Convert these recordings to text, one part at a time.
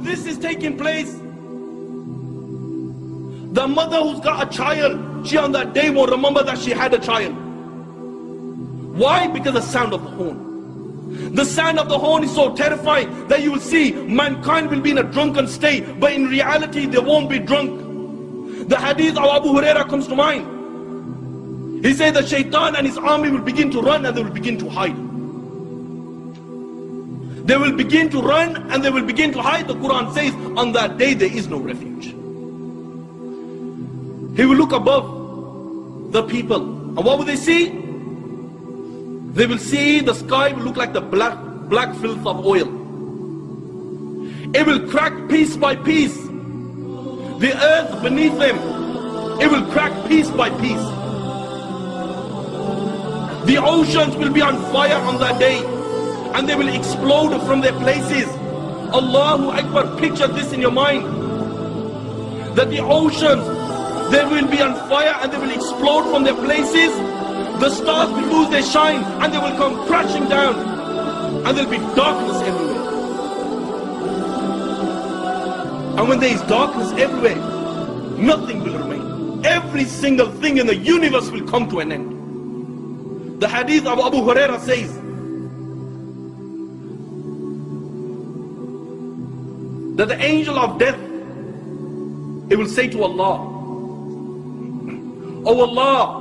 this is taking place, the mother who's got a child, she on that day won't remember that she had a child. Why? Because the sound of the horn. The sound of the horn is so terrifying that you will see mankind will be in a drunken state, but in reality they won't be drunk. The hadith of Abu Huraira comes to mind. He said the shaitan and his army will begin to run and they will begin to hide. They will begin to run and they will begin to hide. The Quran says on that day there is no refuge. He will look above the people, and what will they see? They will see the sky will look like the black filth of oil. It will crack piece by piece. The earth beneath them, it will crack piece by piece. The oceans will be on fire on that day, and they will explode from their places. Allahu Akbar, picture this in your mind. That the oceans, they will be on fire and they will explode from their places. The stars will lose their shine and they will come crashing down, and there will be darkness everywhere. And when there is darkness everywhere, nothing will remain. Every single thing in the universe will come to an end. The hadith of Abu Huraira says that the angel of death, it will say to Allah, "Oh Allah,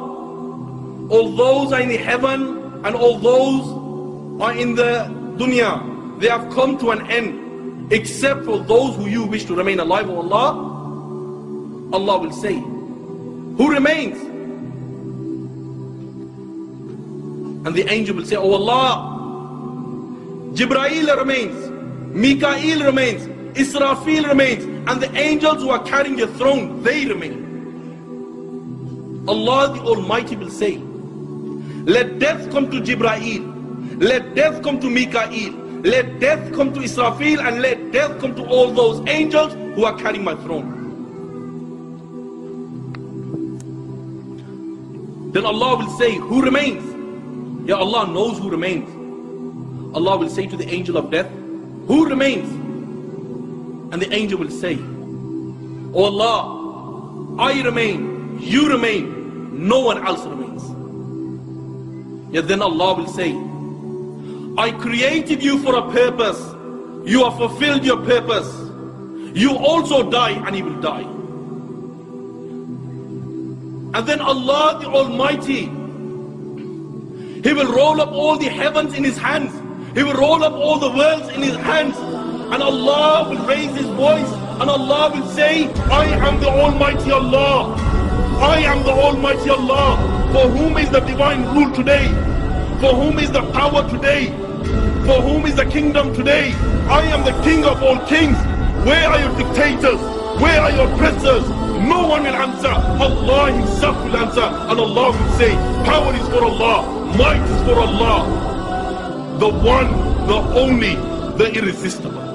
all those are in the heaven and all those are in the dunya, they have come to an end, except for those who you wish to remain alive, O Allah." Allah will say, "Who remains?" And the angel will say, "Oh Allah, Jibreel remains, Mikael remains, Israfil remains, and the angels who are carrying your throne, they remain." Allah the Almighty will say, "Let death come to Jibreel, let death come to Mikael, let death come to Israfil, and let death come to all those angels who are carrying my throne." Then Allah will say, "Who remains?" Ya Allah knows who remains. Allah will say to the angel of death, "Who remains?" And the angel will say, "Oh Allah, I remain, you remain, no one else remains." Yet then Allah will say, "I created you for a purpose. You have fulfilled your purpose. You also die, and you will die." And then Allah the Almighty, He will roll up all the heavens in His hands. He will roll up all the worlds in His hands. And Allah will raise His voice and Allah will say, "I am the Almighty Allah. I am the Almighty Allah. For whom is the divine rule today? For whom is the power today? For whom is the kingdom today? I am the King of all kings. Where are your dictators? Where are your oppressors?" No one will answer. Allah Himself will answer. And Allah will say, "Power is for Allah. Might is for Allah. The one, the only, the irresistible."